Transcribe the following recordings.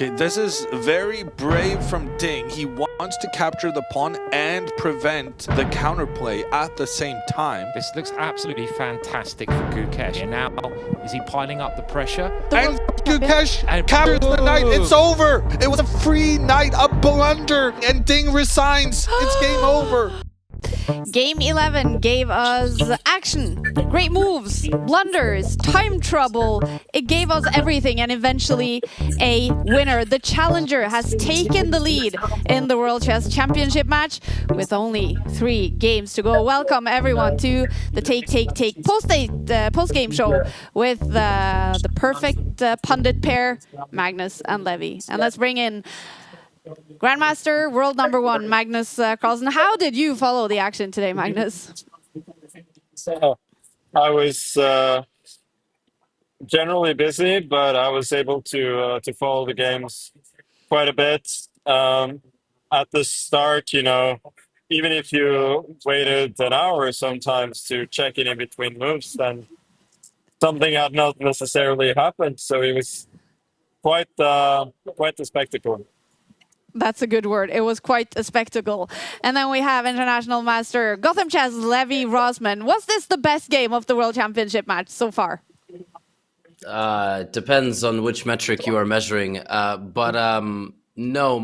Okay, this is very brave from Ding. He wants to capture the pawn and prevent the counterplay at the same time. This looks absolutely fantastic for Gukesh. And now, is he piling up the pressure? And Gukesh captures the knight. It's over. It was a free knight, a blunder, and Ding resigns. It's game over. Game 11 gave us action, great moves, blunders, time trouble. It gave us everything and eventually a winner. The challenger has taken the lead in the World Chess Championship match with only 3 games to go. Welcome everyone to the Take post-game show with the perfect pundit pair, Magnus and Levy. And let's bring in Grandmaster, world number 1, Magnus Carlsen. How did you follow the action today, Magnus? So, I was generally busy, but I was able to follow the games quite a bit. At the start, even if you waited an hour sometimes to check in between moves, then something had not necessarily happened. So it was quite the spectacle. That's a good word. It was quite a spectacle. And then we have international master Gotham Chess Levy Rosman. Was this the best game of the World Championship match so far? Depends on which metric you are measuring. No,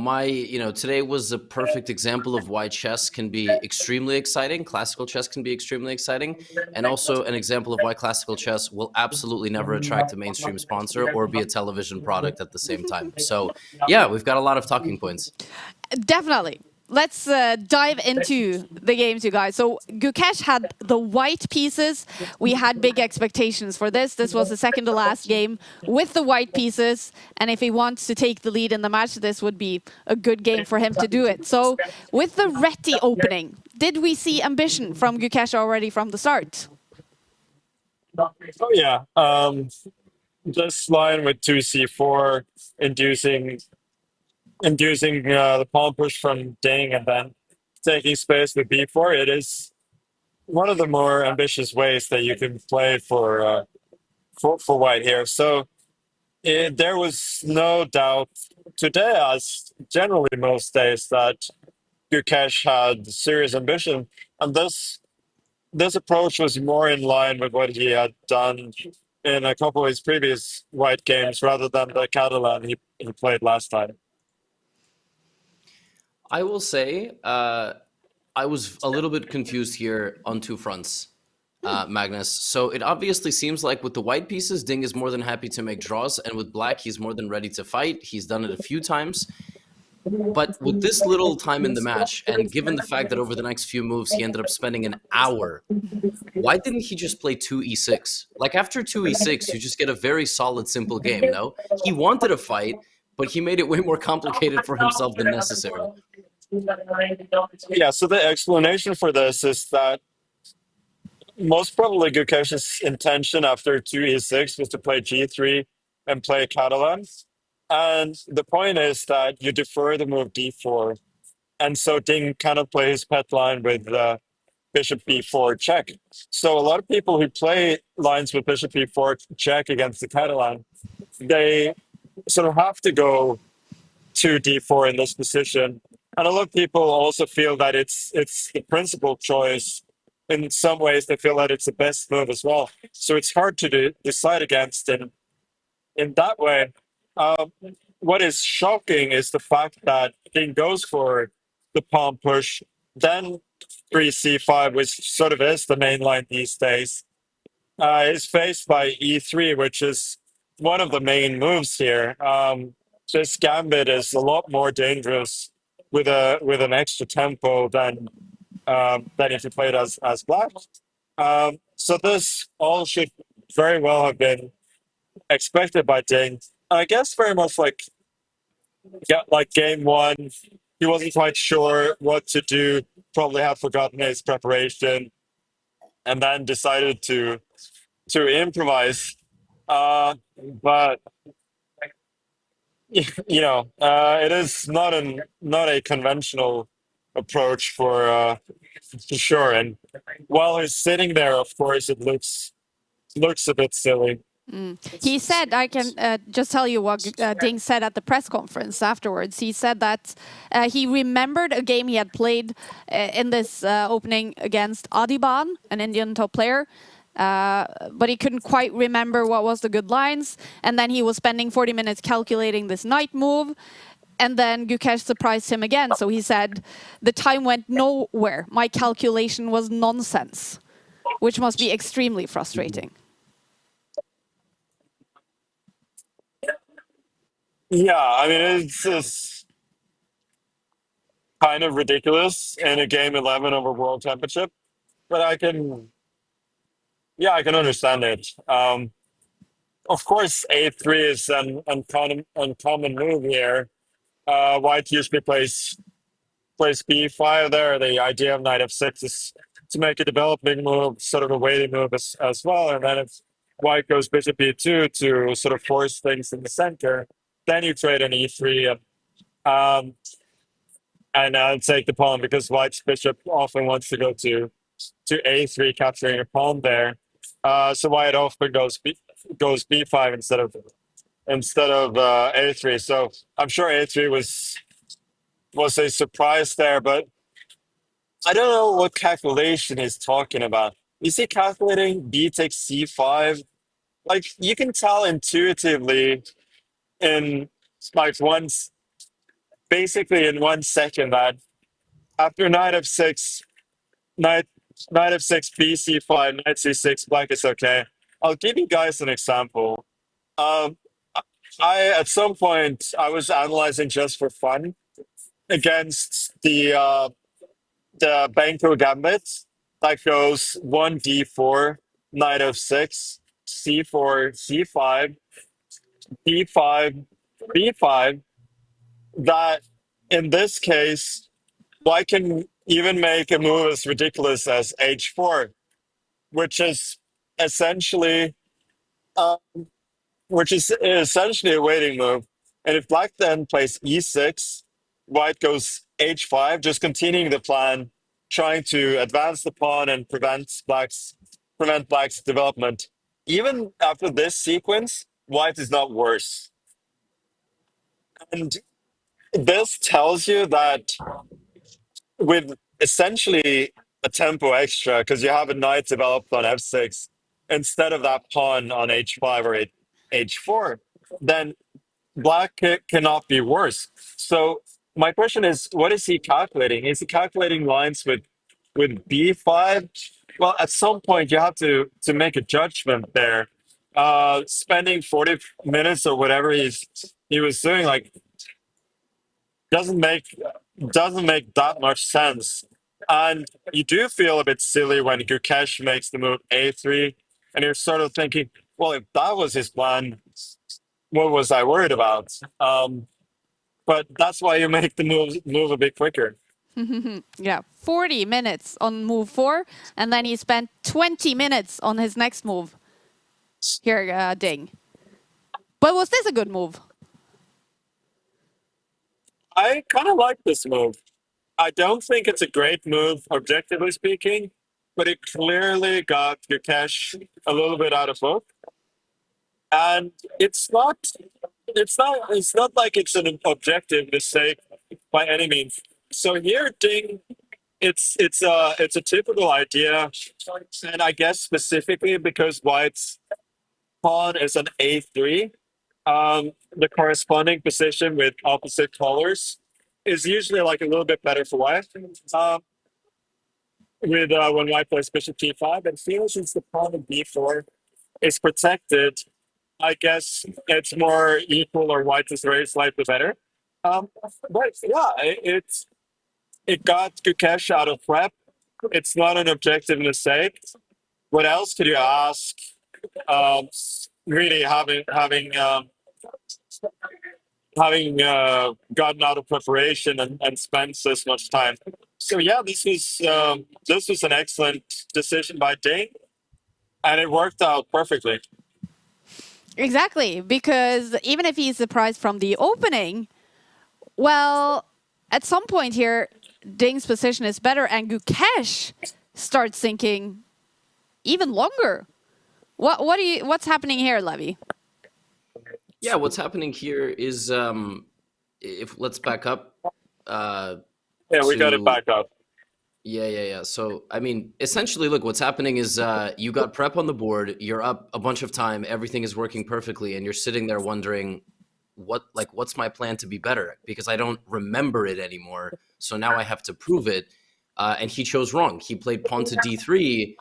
today was a perfect example of why chess can be extremely exciting. Classical chess can be extremely exciting. And also an example of why classical chess will absolutely never attract a mainstream sponsor or be a television product at the same time. So, yeah, we've got a lot of talking points. Definitely. Let's dive into the games, you guys. So Gukesh had the white pieces. We had big expectations for this. This was the second to last game with the white pieces. And if he wants to take the lead in the match, this would be a good game for him to do it. So with the Reti opening, did we see ambition from Gukesh already from the start? Oh, yeah. This line with 2c4 inducing the pawn push from Ding and then taking space with b4. It is one of the more ambitious ways that you can play for white here. So there was no doubt today, as generally most days, that Gukesh had serious ambition, and this approach was more in line with what he had done in a couple of his previous white games rather than the Catalan he played last time. I will say I was a little bit confused here on 2 fronts, Magnus. So it obviously seems like with the white pieces, Ding is more than happy to make draws, and with black, he's more than ready to fight. He's done it a few times. But with this little time in the match, and given the fact that over the next few moves, he ended up spending an hour, why didn't he just play 2e6? Like after 2e6, you just get a very solid, simple game, no? He wanted a fight, but he made it way more complicated for himself than necessary. Yeah, so the explanation for this is that most probably Gukesh's intention after 2e6 was to play g3 and play Catalan. And the point is that you defer the move d4. And so Ding kind of plays pet line with bishop b4 check. So a lot of people who play lines with bishop b4 check against the Catalan, they sort of have to go to d4 in this position. And a lot of people also feel that it's the principal choice. In some ways, they feel that it's the best move as well. So it's hard to decide against in that way. What is shocking is the fact that King goes for the pawn push, then 3c5, which sort of is the main line these days, is faced by e3, which is one of the main moves here. This gambit is a lot more dangerous with an extra tempo than if you play it as black. So this all should very well have been expected by Ding. I guess very much like game 1, he wasn't quite sure what to do, probably had forgotten his preparation, and then decided to improvise. But it is not a conventional approach for sure. And while he's sitting there, of course, it looks a bit silly. He said, I can just tell you what Ding said at the press conference afterwards. He said that he remembered a game he had played in this opening against Adiban, an Indian top player, but he couldn't quite remember what was the good lines. And then he was spending 40 minutes calculating this knight move. And then Gukesh surprised him again. So he said, the time went nowhere. My calculation was nonsense, which must be extremely frustrating. Yeah, I mean, it's kind of ridiculous in a game 11 of a world championship, but I can understand it. Of course, A3 is an uncommon move here. White usually plays B5 there. The idea of knight f6 is to make a developing move, sort of a waiting move as well. And then if white goes bishop e2 to sort of force things in the center, then you trade an e3 and take the pawn, because white's bishop often wants to go to a3, capturing a pawn there. So white often goes b5 instead of a3. So I'm sure a3 was a surprise there, but I don't know what calculation he's talking about. Is he calculating b takes c5? Like, you can tell intuitively in like basically in 1 second that after knight f6, knight f6, b c5, knight c6, black is okay. I'll give you guys an example. I at some point I was analyzing just for fun against the Banco Gambit that goes 1d4, knight f6, c4, c5, d5, b5. That in this case, white can even make a move as ridiculous as h4, which is essentially a waiting move. And if black then plays e6, white goes h5, just continuing the plan, trying to advance the pawn and prevent black's development. Even after this sequence, white is not worse. And this tells you that with essentially a tempo extra, because you have a knight developed on f6 instead of that pawn on h5 or h4, then black cannot be worse. So my question is, what is he calculating? Is he calculating lines with b5? Well, at some point you have to make a judgment there. Spending 40 minutes or whatever he was doing, like, doesn't make that much sense. And you do feel a bit silly when Gukesh makes the move a3, and you're sort of thinking, well, if that was his plan, what was I worried about? But that's why you make the move a bit quicker. Yeah, 40 minutes on move 4, and then he spent 20 minutes on his next move. Here, Ding. But was this a good move? I kind of like this move. I don't think it's a great move, objectively speaking, but it clearly got Gukesh a little bit out of hook. And it's not like it's an objective mistake by any means. So here, Ding, it's a typical idea, and I guess specifically because white's pawn is an a3, the corresponding position with opposite colors is usually like a little bit better for white. With when white plays bishop g5, and since the pawn of b4 is protected, I guess it's more equal, or white is very slightly better. But yeah, it got Gukesh out of prep. It's not an objective mistake. What else could you ask? Really having gotten out of preparation and spent this much time. So yeah, this was an excellent decision by Ding, and it worked out perfectly. Exactly, because even if he's surprised from the opening, well, at some point here, Ding's position is better, and Gukesh starts thinking even longer. What's happening here, Levy? Yeah, what's happening here is if let's back up Yeah, we got it to back up. yeah. So I mean, essentially, look, what's happening is you got prep on the board, you're up a bunch of time, everything is working perfectly, and you're sitting there wondering what's my plan to be better because I don't remember it anymore. So now I have to prove it. And he chose wrong. He played pawn to d3,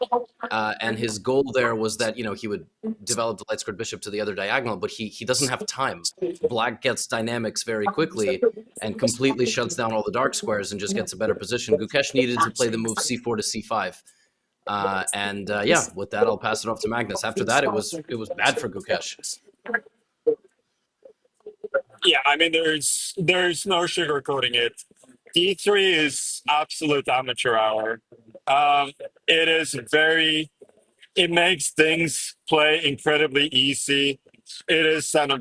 and his goal there was that he would develop the light squared bishop to the other diagonal, but he doesn't have time. Black gets dynamics very quickly and completely shuts down all the dark squares and just gets a better position. Gukesh needed to play the move c4 to c5. Yeah, with that, I'll pass it off to Magnus. After that, it was bad for Gukesh. Yeah, I mean, there's no sugarcoating it. D3 is absolute amateur hour. It is very. It makes things play incredibly easy. It is an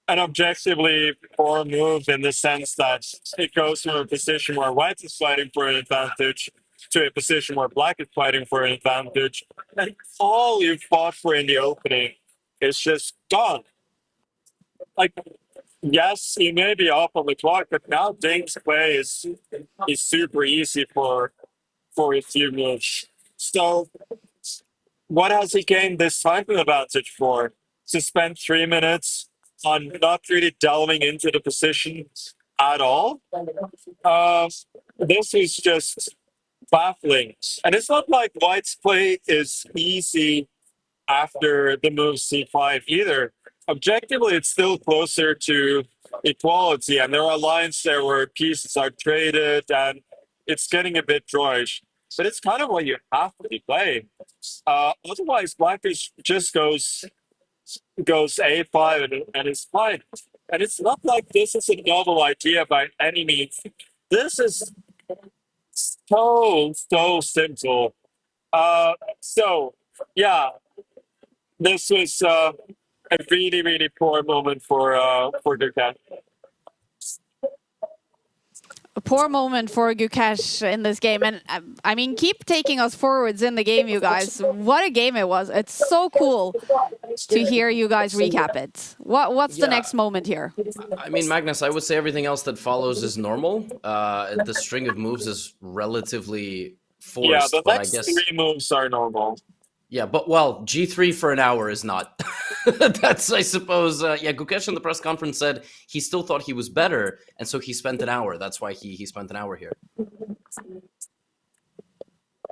objectively poor move in the sense that it goes from a position where white is fighting for an advantage to a position where black is fighting for an advantage, and all you fought for in the opening is just gone. Like, yes, he may be off on the clock, but now Ding's play is super easy for a few moves. So, what has he gained this time advantage for? To spend 3 minutes on not really delving into the position at all? Uh, this is just baffling. And it's not like White's play is easy after the move c5 either. Objectively, it's still closer to equality, and there are lines there where pieces are traded, and it's getting a bit drawish. But it's kind of what you have to be playing. Otherwise, Black just goes a5 and it's fine. And it's not like this is a novel idea by any means. This is so simple. So yeah, this was a really poor moment for Gukesh. A poor moment for Gukesh in this game, and I mean, keep taking us forwards in the game, you guys. What a game it was! It's so cool to hear you guys recap it. What's the next moment here? I mean, Magnus, I would say everything else that follows is normal. The string of moves is relatively forced. Yeah, the but next I guess, 3 moves are normal. Yeah, but well, G3 for an hour is not. That's, I suppose, yeah, Gukesh in the press conference said he still thought he was better, and so he spent an hour. That's why he spent an hour here.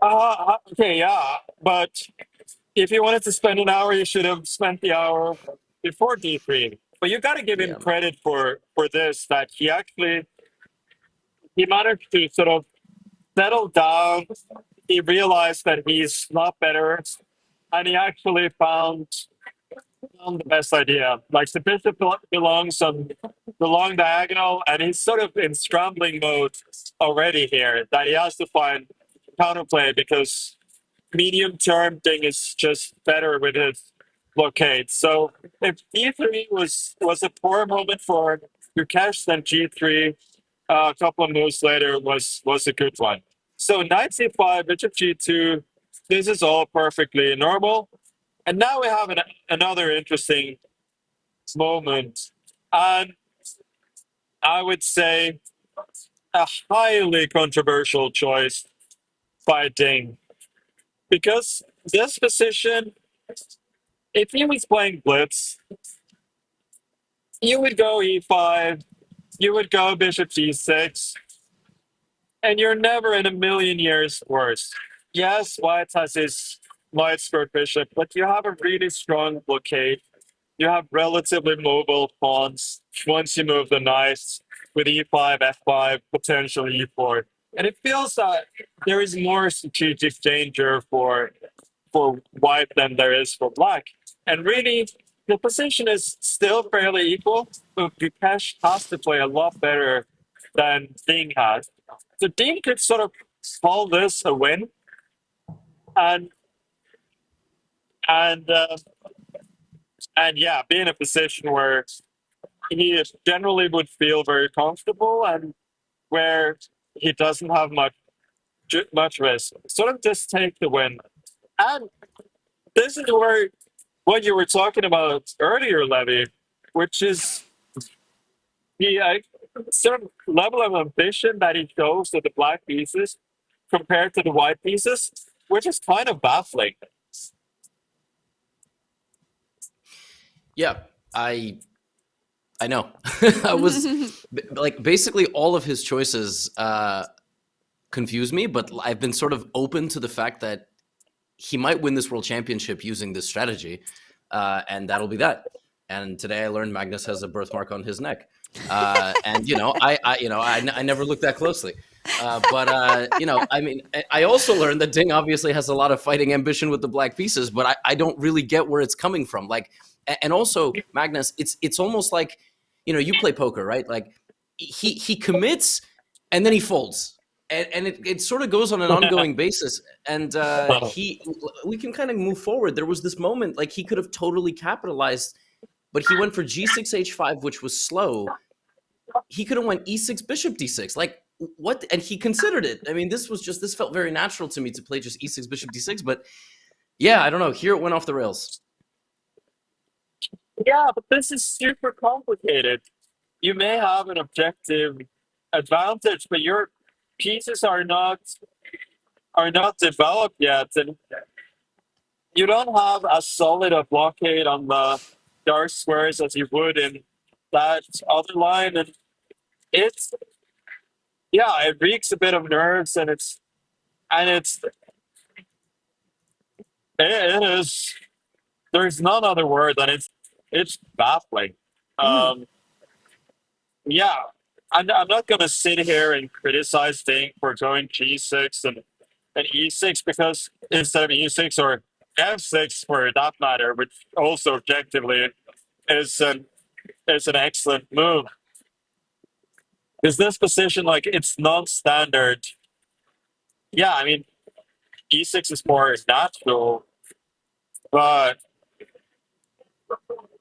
Okay, yeah, but if you wanted to spend an hour, you should have spent the hour before D3. But you got to give him credit for this, that he managed to sort of settle down. He realized that he's not better, and he actually found the best idea. Like, the bishop belongs on the long diagonal, and he's sort of in scrambling mode already here, that he has to find counterplay because medium-term thing is just better with his blockade. So if D3 was a poor moment for Gukesh, then G3 a couple of moves later was a good one. So knight c5, bishop g2, this is all perfectly normal. And now we have another interesting moment. And I would say a highly controversial choice by Ding. Because this position, if he was playing blitz, you would go e5, you would go bishop g6, and you're never in a million years worse. Yes, White has his light squared bishop, but you have a really strong blockade. You have relatively mobile pawns once you move the knights with e5, f5, potentially e4. And it feels that there is more strategic danger for White than there is for Black. And really, the position is still fairly equal, but Gukesh has to play a lot better than Ding has. So Ding could sort of call this a win, and yeah, be in a position where he generally would feel very comfortable and where he doesn't have much risk. Sort of just take the win. And this is where what you were talking about earlier, Levy, which is the sort of level of ambition that he shows with the black pieces compared to the white pieces, which is kind of baffling. Yeah, I know. I was like basically all of his choices confuse me, but I've been sort of open to the fact that he might win this world championship using this strategy, and that'll be that. And today I learned Magnus has a birthmark on his neck, and I never looked that closely. But I mean, I also learned that Ding obviously has a lot of fighting ambition with the black pieces, but I don't really get where it's coming from. Like, and also Magnus, it's almost like, you play poker, right? Like he commits and then he folds. And it sort of goes on an ongoing basis. And we can kind of move forward. There was this moment, like he could have totally capitalized, but he went for G6, H5, which was slow. He could have went E6, Bishop D6. Like what? And he considered it. I mean, this felt very natural to me to play just E6, Bishop D6. But yeah, I don't know. Here it went off the rails. Yeah, but this is super complicated. You may have an objective advantage, but your pieces are not developed yet, and you don't have as solid a blockade on the dark squares as you would in that other line, and it reeks a bit of nerves, and it is. There's none other word than it's baffling. Yeah, I'm not going to sit here and criticize Ding for going G6 and E6 because instead of E6 or F6 for that matter, which also objectively is an excellent move. Because this position, like, it's non-standard. Yeah, I mean, E6 is more natural, but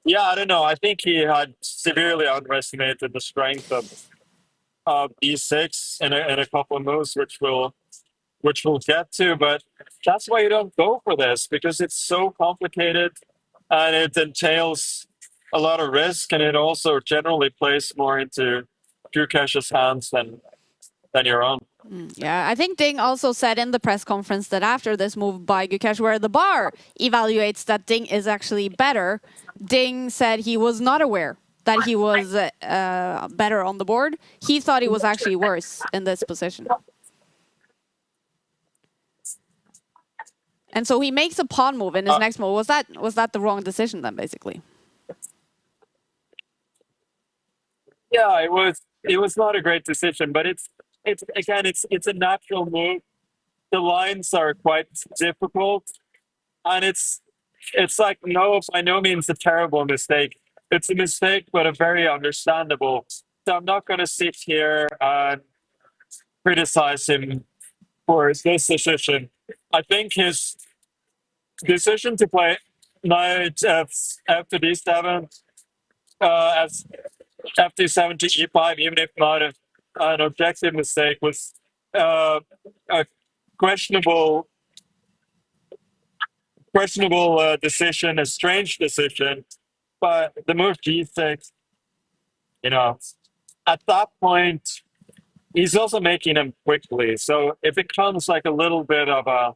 yeah, I don't know. I think he had severely underestimated the strength of E6 in a couple of moves, which we'll get to. But that's why you don't go for this, because it's so complicated and it entails a lot of risk, and it also generally plays more into Gukesh's hands than your own. Yeah, I think Ding also said in the press conference that after this move by Gukesh, where the bar evaluates that Ding is actually better, Ding said he was not aware that he was better on the board. He thought he was actually worse in this position. And so he makes a pawn move in his next move. Was that the wrong decision then, basically? Yeah, it was not a great decision, but it's a natural move. The lines are quite difficult, and it's like by no means a terrible mistake. It's a mistake, but a very understandable. So I'm not going to sit here and criticize him for this decision. I think his decision to play knight f to d7 as f7 to e5, even if not an objective mistake, was a questionable decision, a strange decision. But the move g6, at that point, he's also making them quickly. So it becomes like a little bit of a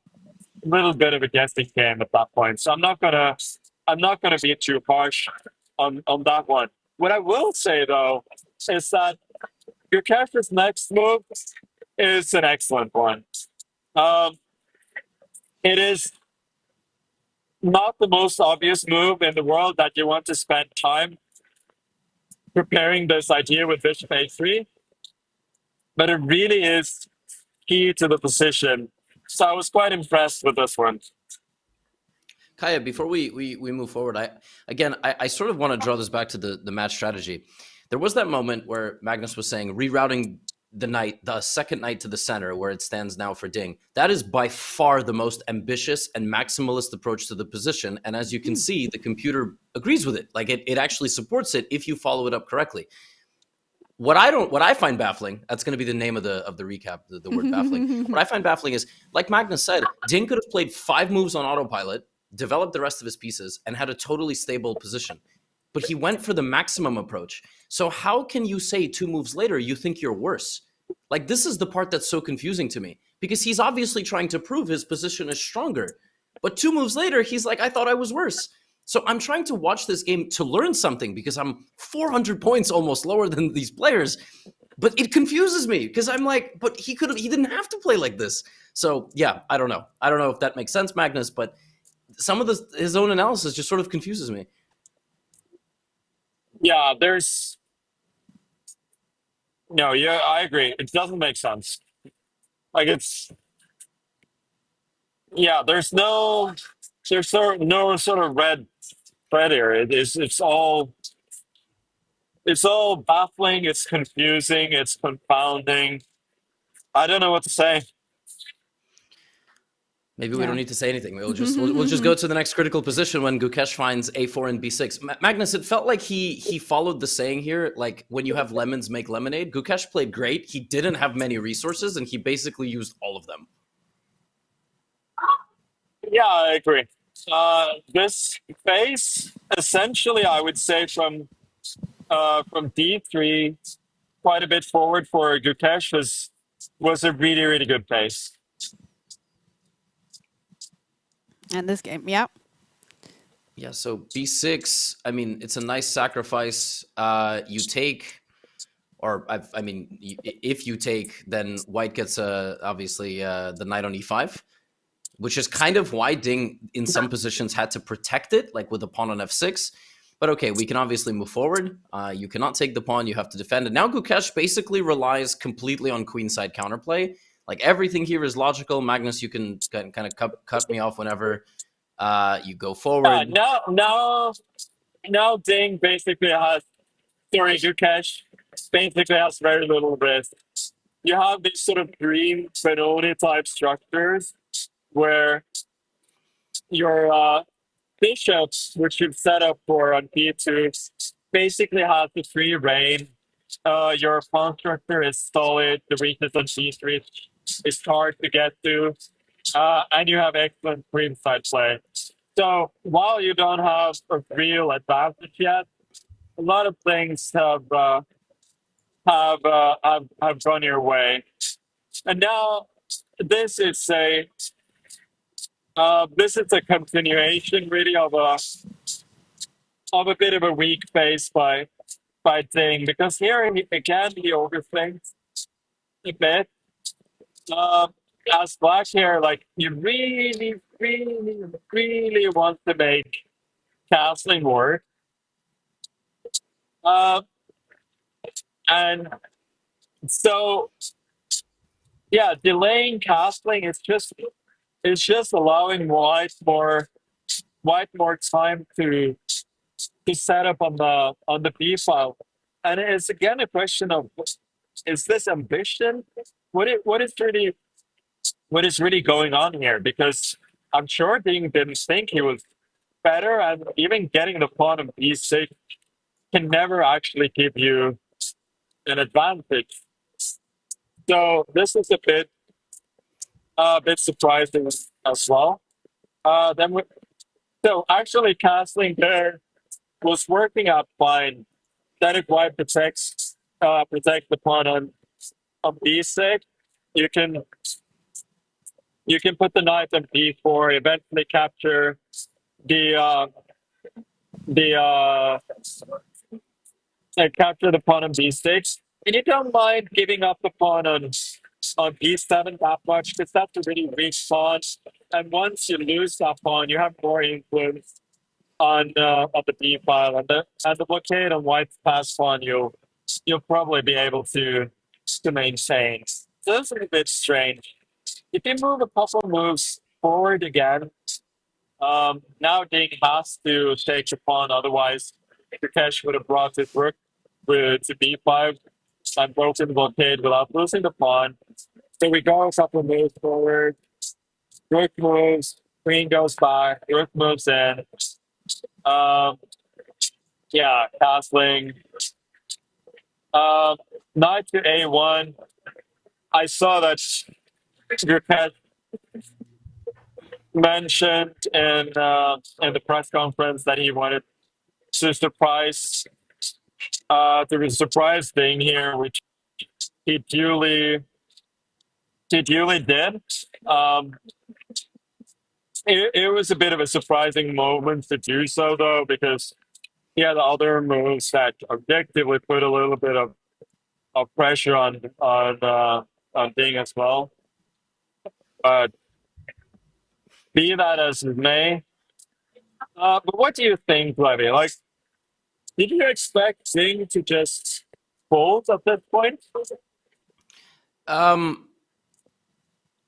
guessing game at that point. So I'm not gonna be too harsh on that one. What I will say though is that Gukesh's next move is an excellent one. It is not the most obvious move in the world that you want to spend time preparing this idea with bishop a3, but it really is key to the position. So I was quite impressed with this one. Kaya, before we move forward, I sort of want to draw this back to the match strategy. There was that moment where Magnus was saying rerouting the second knight to the center, where it stands now for Ding. That is by far the most ambitious and maximalist approach to the position. And as you can see, the computer agrees with it. Like it actually supports it if you follow it up correctly. What I find baffling, that's going to be the name of the recap, the word baffling. What I find baffling is, like Magnus said, Ding could have played 5 moves on autopilot developed the rest of his pieces, and had a totally stable position. But he went for the maximum approach. So how can you say 2 moves later you think you're worse? Like, this is the part that's so confusing to me, because he's obviously trying to prove his position is stronger. But 2 moves later, he's like, I thought I was worse. So I'm trying to watch this game to learn something, because I'm 400 points almost lower than these players. But it confuses me, because I'm like, but he didn't have to play like this. So yeah, I don't know. I don't know if that makes sense, Magnus, but some of his own analysis just sort of confuses me. Yeah, I agree. It doesn't make sense. Like there's no sort of red thread here. It's all baffling. It's confusing. It's confounding. I don't know what to say. Maybe we don't need to say anything. We'll just go to the next critical position when Gukesh finds a4 and b6. Magnus, it felt like he followed the saying here, like, when you have lemons, make lemonade. Gukesh played great. He didn't have many resources, and he basically used all of them. Yeah, I agree. This phase, essentially, I would say from d3 quite a bit forward for Gukesh was a really, really good phase. And this game, yeah. Yeah, so b6, I mean, it's a nice sacrifice. You take, or I mean, if you take, then white gets obviously the knight on e5, which is kind of why Ding in some positions had to protect it, like with the pawn on f6. But okay, we can obviously move forward. You cannot take the pawn, you have to defend it. Now Gukesh basically relies completely on queenside counterplay. Like, everything here is logical. Magnus, you can kind of cut me off whenever you go forward. Now Ding basically has, Gukesh basically has very little risk. You have these sort of green Benoni type structures where your bishops, which you've set up for on b2, basically have the free reign. Your pawn structure is solid. The weakness on c3 is hard to get to. And you have excellent queenside play. So while you don't have a real advantage yet, a lot of things have gone your way. And now this is a continuation really of a bit of a weak phase by Ding, because here he overthinks a bit. As black here, like, you really, really, really want to make castling work. And so, yeah, delaying castling is just allowing white more time to set up on the B file. And it's again a question of, is this ambition? What is really going on here? Because I'm sure Ding didn't think he was better, and even getting the pawn on b6 can never actually give you an advantage. So this is a bit surprising as well. So actually castling there was working out fine. That if white protects the pawn on b6, you can put the knight on b4, eventually capture capture the pawn on b6, and you don't mind giving up the pawn on b7 that much, because that's a really weak pawn. And once you lose that pawn, you have more influence on the b file, and the blockade on white's pass pawn you'll probably be able to maintain. So that's a bit strange. If you move a couple moves forward again, now Ding has to take the pawn, otherwise Gukesh would have brought his rook to b5 and broken the blockade without losing the pawn. So we go a couple moves forward, rook moves, queen goes back, rook moves in. Yeah, castling. Knight to a1. I saw that Gukesh mentioned in the press conference that he wanted to surprise the surprise thing here, which he duly did. Um, it was a bit of a surprising moment to do so, though, because he had other moves that objectively put a little bit of pressure on Ding as well. But be that as it may, but what do you think, Levy? Like, did you expect Ding to just fold at that point?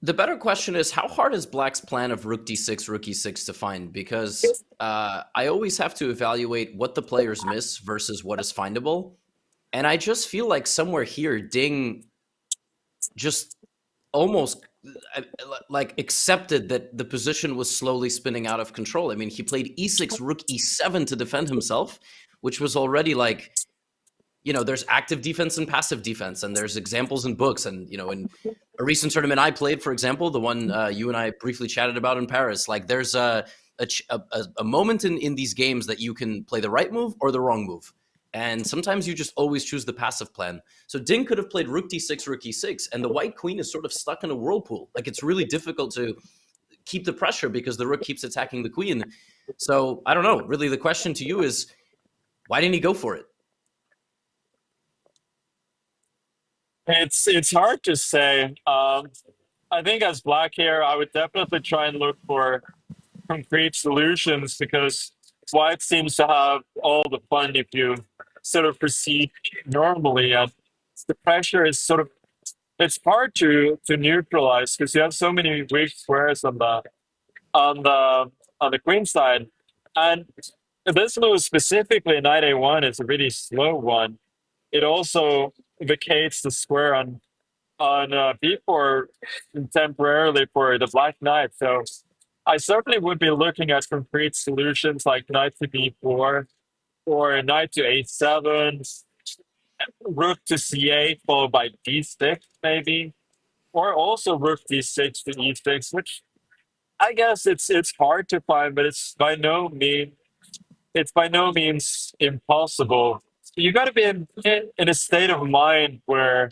The better question is, how hard is Black's plan of rook d6, rook e6 to find? Because I always have to evaluate what the players miss versus what is findable. And I just feel like somewhere here, Ding just almost like accepted that the position was slowly spinning out of control. I mean, he played e6, rook e7 to defend himself, which was already like, there's active defense and passive defense, and there's examples in books. And, in a recent tournament I played, for example, the one you and I briefly chatted about in Paris, like there's a moment in these games that you can play the right move or the wrong move. And sometimes you just always choose the passive plan. So Ding could have played rook d6, rook e6, and the white queen is sort of stuck in a whirlpool. Like, it's really difficult to keep the pressure because the rook keeps attacking the queen. So I don't know. Really, the question to you is, why didn't he go for it? It's hard to say. I think as Black here, I would definitely try and look for concrete solutions because White seems to have all the fun if you sort of proceed normally, and the pressure is sort of it's hard to neutralize because you have so many weak squares on the queen side, and this move specifically knight a1 is a really slow one. It also vacates the square on b4 temporarily for the black knight. So I certainly would be looking at concrete solutions like knight to b4 or knight to a7, rook to c8 followed by d6 maybe, or also rook d6 to e6, which I guess it's hard to find, but it's by no means impossible. You got to be in a state of mind where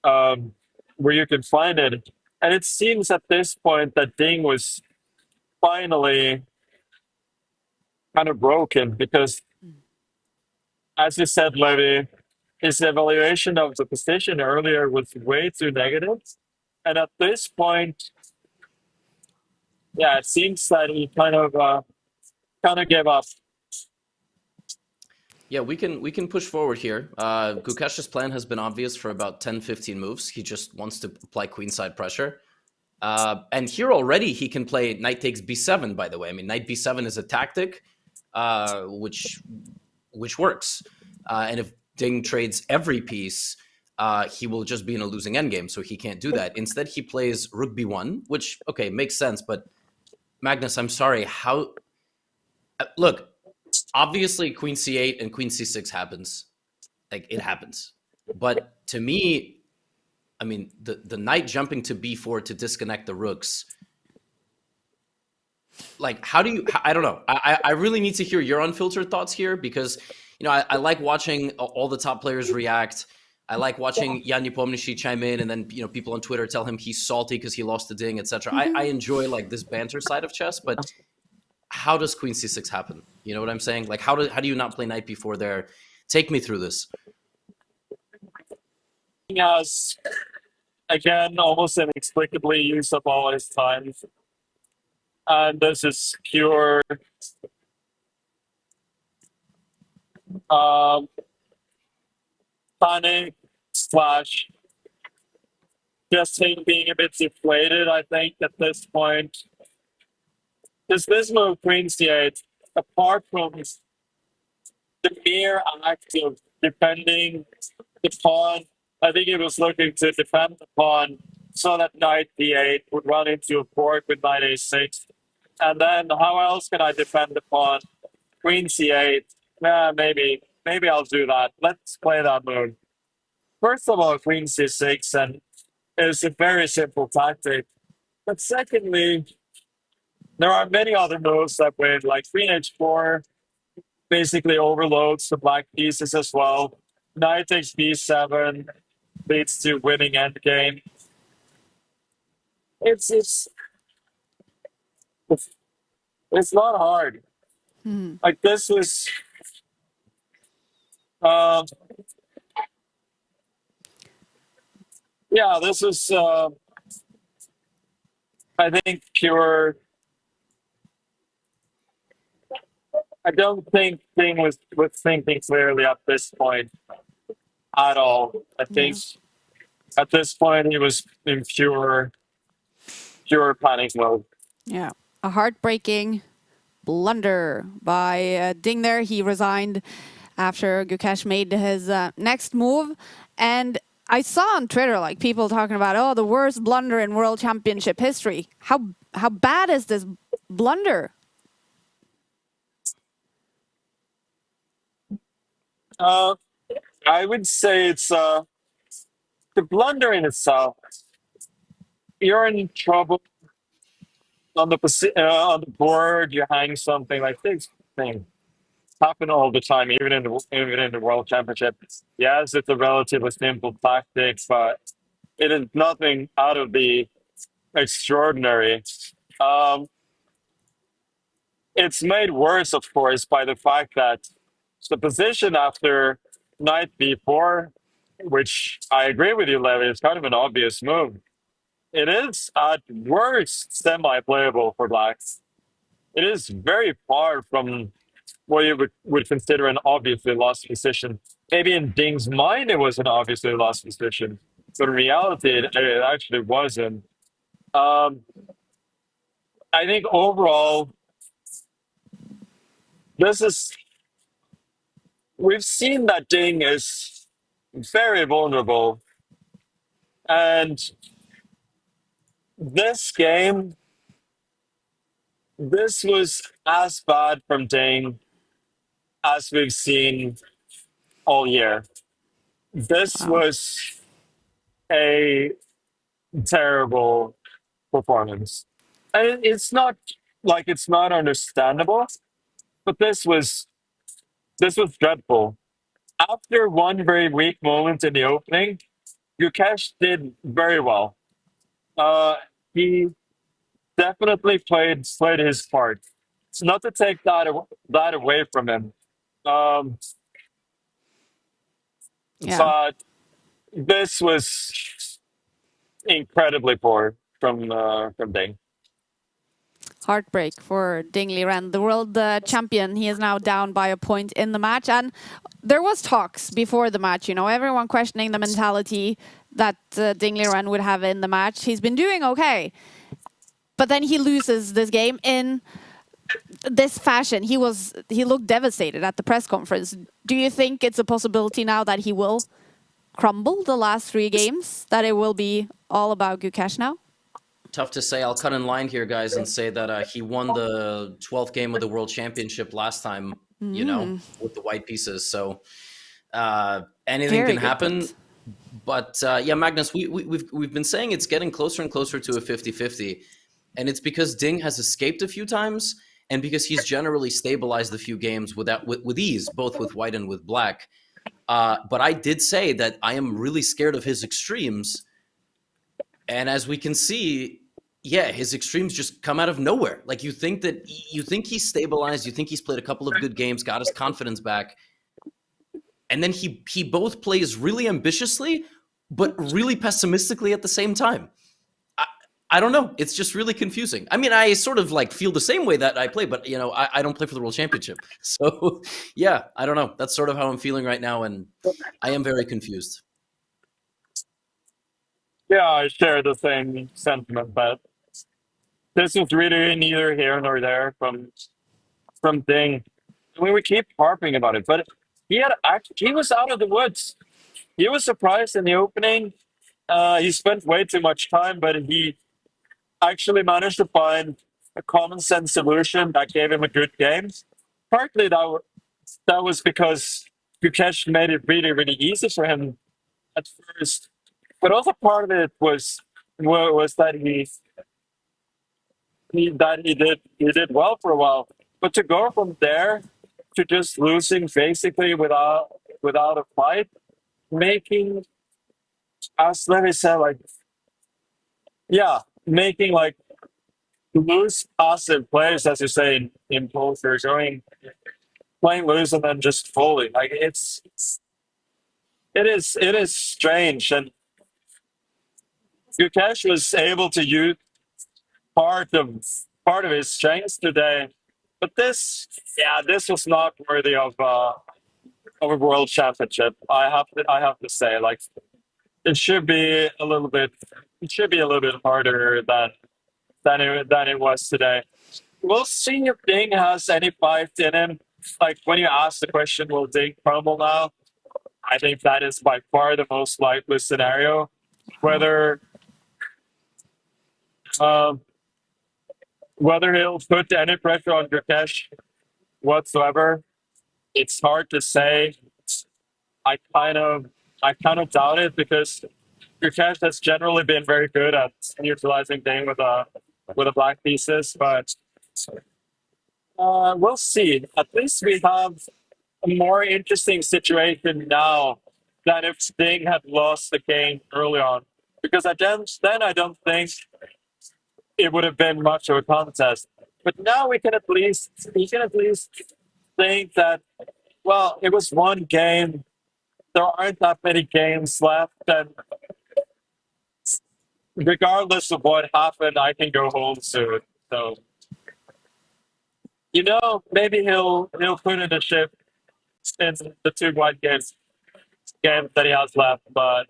you can find it. And it seems at this point that Ding was finally kind of broken because, as you said, Levy, his evaluation of the position earlier was way too negative. And at this point, yeah, it seems that he kind of gave up. Yeah, we can push forward here. Gukesh's plan has been obvious for about 10, 15 moves. He just wants to apply queenside pressure. And here already he can play knight takes b7, by the way. I mean, knight b7 is a tactic which works. And if Ding trades every piece, he will just be in a losing endgame, so he can't do that. Instead, he plays rook b1, which, okay, makes sense. But Magnus, I'm sorry, how... Look, obviously queen c8 and queen c6 happens. Like, it happens. But to me, I mean, the knight jumping to b4 to disconnect the rooks, like, how do you... I don't know. I really need to hear your unfiltered thoughts here because, I like watching all the top players react. I like watching Jan Nepomniachtchi chime in, and then, people on Twitter tell him he's salty because he lost to Ding, etc. I enjoy, like, this banter side of chess, but how does queen c6 happen? You know what I'm saying? Like, how do you not play knight b4 there? Take me through this. He has, again, almost inexplicably used up all his time. And this is pure panic slash just him being a bit deflated, I think, at this point. Because this move, queen c8, apart from the mere act of defending the pawn, I think he was looking to defend the pawn so that knight d8 would run into a fork with knight a6. And then how else can I defend the pawn? Queen c8. Maybe I'll do that. Let's play that move. First of all, queen c6, and it's a very simple tactic. But secondly, There are many other moves that win, like queen h4 basically overloads the black pieces as well. Knight takes b7 leads to winning endgame. It's it's it's not hard. Like this was um yeah, this was I think pure. I don't think Thing was thinking clearly at this point at all. I think Yeah. at this point he was in pure panic mode. Yeah. A heartbreaking blunder by Ding there. He resigned after Gukesh made his next move. And I saw on Twitter like people talking about, oh, the worst blunder in World Championship history. How bad is this blunder? Uh, I would say it's the blunder in itself. You're in trouble on the board. You hang something like this thing happen all the time, even in the World Championship. Yes, it's a relatively simple tactic, but it is nothing out of the extraordinary. Um, it's made worse, of course, by the fact that the position after knight b4, which I agree with you, Levy, is kind of an obvious move. It is at worst semi-playable for blacks. It is very far from what you would consider an obviously lost position. Maybe in Ding's mind it was an obviously lost position, but in reality it actually wasn't. Um, I think overall, this is we've seen that Ding is very vulnerable, and this game, this was as bad from Ding as we've seen all year. This Wow. was a terrible performance. And it's not like it's not understandable, but this was dreadful. After one very weak moment in the opening, Gukesh did very well. Uh, he definitely played his part. It's not to take that away from him, um, Yeah. but this was incredibly poor from Ding. Heartbreak for Ding Liren, the world champion. He is now down by a point in the match. And there was talks before the match, you know, everyone questioning the mentality that Ding Liren would have in the match. He's been doing okay. But then he loses this game in this fashion. He looked devastated at the press conference. Do you think it's a possibility now that he will crumble the last 3 games? That it will be all about Gukesh now? Tough to say. I'll cut in line here, guys, and say that he won the 12th game of the World Championship last time, you know, with the white pieces. So anything Very can good happen. point. But yeah, Magnus, we've been saying it's getting closer and closer to a 50-50. And it's because Ding has escaped a few times and because he's generally stabilized a few games with ease, both with white and with black. But I did say that I am really scared of his extremes. And as we can see, yeah, his extremes just come out of nowhere. Like you think he's stabilized, you think he's played a couple of good games, got his confidence back. And then he both plays really ambitiously, but really pessimistically at the same time. I don't know. It's just really confusing. I mean, I sort of like feel the same way that I play, but you know, I don't play for the World Championship. So yeah, I don't know. That's sort of how I'm feeling right now, and I am very confused. Yeah, I share the same sentiment, but this was really neither here nor there from Ding. I mean, we keep harping about it, but he was out of the woods. He was surprised in the opening. He spent way too much time, but he actually managed to find a common sense solution that gave him a good game. Partly that was because Gukesh made it really, really easy for him at first, but also part of it was that he did well for a while. But to go from there to just losing basically without a fight, making, as Levy said, like, yeah, making like loose passive plays, as you say in poker, going playing loose and then just folding. Like it is strange, and Gukesh was able to use part of part of his strengths today, but this was not worthy of a world championship. I have to say, like, it should be a little bit harder than it was today. We'll see if Ding has any fight in him. Like, when you ask the question, will Ding crumble now? I think that is by far the most likely scenario. Whether um, whether he'll put any pressure on Gukesh whatsoever, it's hard to say. I kind of I kind of doubt it, because Gukesh has generally been very good at neutralizing Ding with a black pieces, but we'll see. At least we have a more interesting situation now than if Sting had lost the game early on. Because then I don't think it would have been much of a contest. But now we can at least think that, well, it was one game. There aren't that many games left, and regardless of what happened, I can go home soon. So, maybe he'll put in a shift in the two white games that he has left, but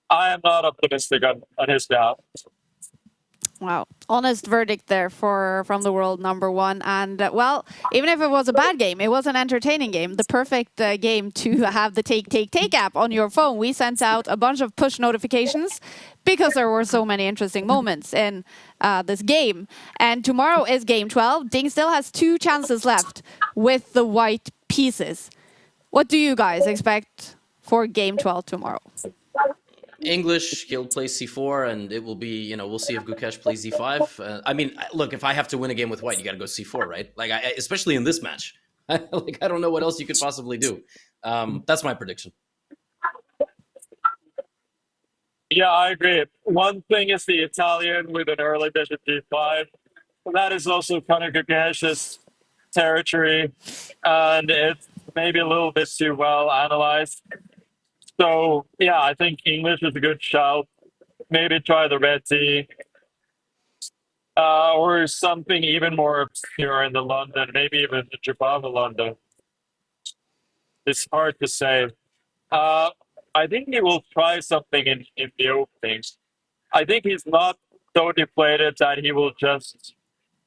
I am not optimistic on his behalf. Wow, honest verdict there from the world number one. And well, even if it was a bad game, it was an entertaining game. The perfect game to have the take app on your phone. We sent out a bunch of push notifications because there were so many interesting moments in this game. And tomorrow is game 12. Ding still has 2 chances left with the white pieces. What do you guys expect for game 12 tomorrow? English, he'll play c4, and it will be, we'll see if Gukesh plays d5. I mean, look, if I have to win a game with white, you got to go c4, right? Like, especially in this match. I don't know what else you could possibly do. That's my prediction. Yeah, I agree. One thing is the Italian with an early bishop d5. That is also kind of Gukesh's territory, and it's maybe a little bit too well analyzed. So, yeah, I think English is a good shout. Maybe try the red T. Or something even more obscure in the London, maybe even the Jabava London. It's hard to say. I think he will try something in the opening. I think he's not so deflated that he will just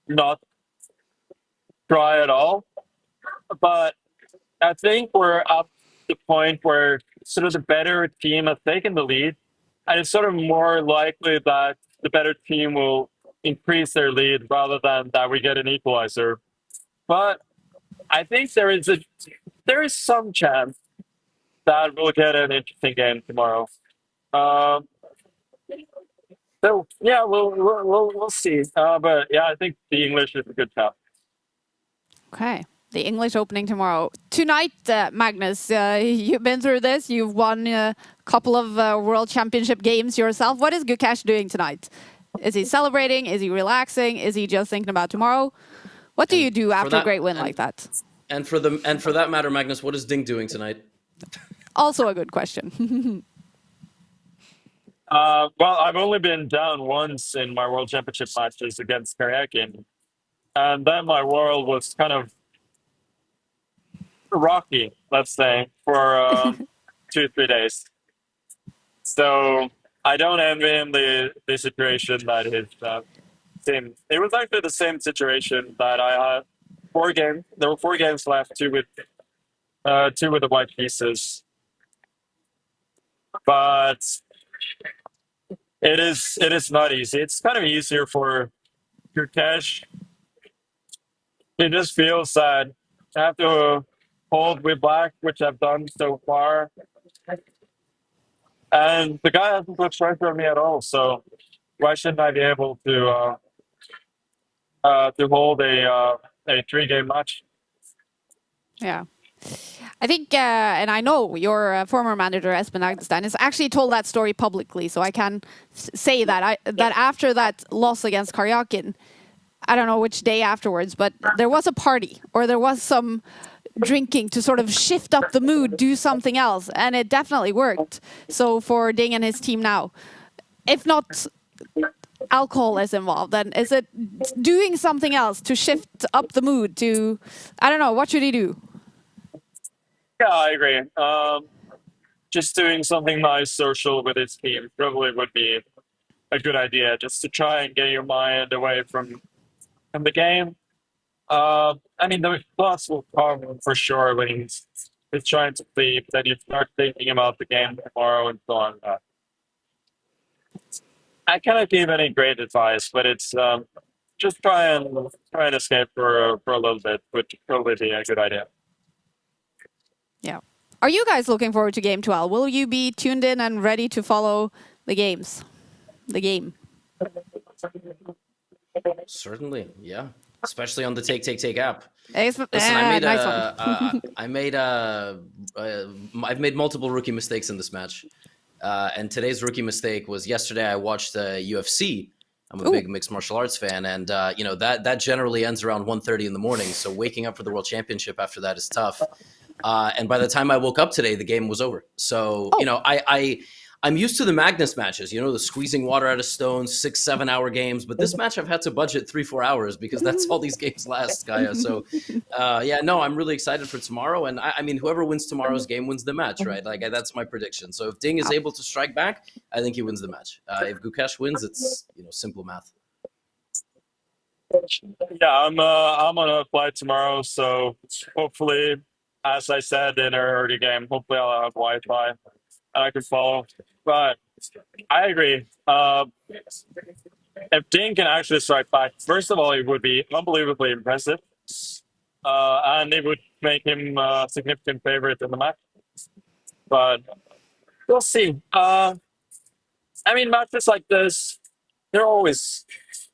not try at all. But I think we're up to the point where sort of the better team has taken the lead, and it's sort of more likely that the better team will increase their lead rather than that we get an equalizer. But I think there is some chance that we'll get an interesting game tomorrow. So yeah, we'll see. But yeah, I think the English is a good shout. Okay. The English opening tomorrow. Tonight, Magnus, you've been through this. You've won a couple of World Championship games yourself. What is Gukesh doing tonight? Is he celebrating? Is he relaxing? Is he just thinking about tomorrow? What do you do after a great win like that? And for that matter, Magnus, what is Ding doing tonight? Also a good question. Well, I've only been down once in my World Championship matches against Karyakin, and then my world was kind of rocky, let's say, for 2-3 days. So I don't envy him the situation that his team. It was actually the same situation that I had. 4 games. There were 4 games left, 2 with the white pieces. But it is not easy. It's kind of easier for Gukesh. It just feels that I have to hold with black, which I've done so far. And the guy hasn't put pressure on me at all, so why shouldn't I be able to to hold a 3-game match. Yeah. I think, and I know your former manager, Espen Agdestein, has actually told that story publicly, so I can say that that after that loss against Karyakin, I don't know which day afterwards, but there was a party, or there was some drinking to sort of shift up the mood, do something else, and it definitely worked. So for Ding and his team now, if not alcohol is involved, then is it doing something else to shift up the mood to, I don't know, what should he do? Yeah, I agree. Just doing something nice, social with his team probably would be a good idea, just to try and get your mind away from the game. I mean, the thoughts will come for sure when he's trying to sleep. Then you start thinking about the game tomorrow and so on. I cannot give any great advice, but it's just try and escape for a little bit, would probably be a good idea. Yeah. Are you guys looking forward to Game 12? Will you be tuned in and ready to follow the game? Certainly, yeah. Especially on the Take app. Listen, I've made multiple rookie mistakes in this match. And today's rookie mistake was yesterday I watched UFC. I'm a big mixed martial arts fan, and that generally ends around 1:30 in the morning. So waking up for the World Championship after that is tough. And by the time I woke up today, the game was over. So I'm used to the Magnus matches, the squeezing water out of stones, 6-7 hour games. But this match I've had to budget 3-4 hours because that's all these games last, Gaia. So I'm really excited for tomorrow. And I mean, whoever wins tomorrow's game wins the match, right? Like that's my prediction. So if Ding is able to strike back, I think he wins the match. If Gukesh wins, it's simple math. Yeah, I'm on a flight tomorrow, so hopefully, as I said in our early game, hopefully I'll have Wi-Fi and I can follow. But I agree. If Ding can actually strike back, first of all, it would be unbelievably impressive, and it would make him a significant favorite in the match. But we'll see. I mean, matches like this, they're always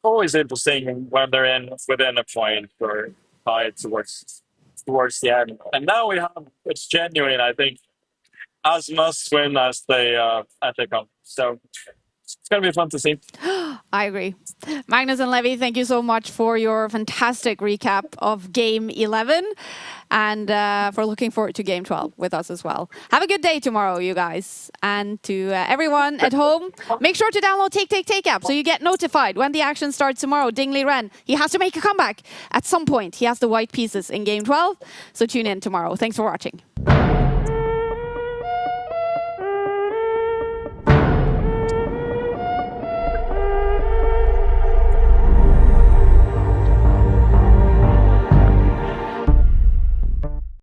interesting when they're within a point or tied towards the end. And now it's genuine, I think, as must win as they come. So it's gonna be fun to see. I agree. Magnus and Levy, thank you so much for your fantastic recap of Game 11 and for looking forward to Game 12 with us as well. Have a good day tomorrow, you guys. And to everyone at home, make sure to download Take app so you get notified when the action starts tomorrow. Ding Liren, he has to make a comeback. At some point, he has the white pieces in Game 12. So tune in tomorrow. Thanks for watching.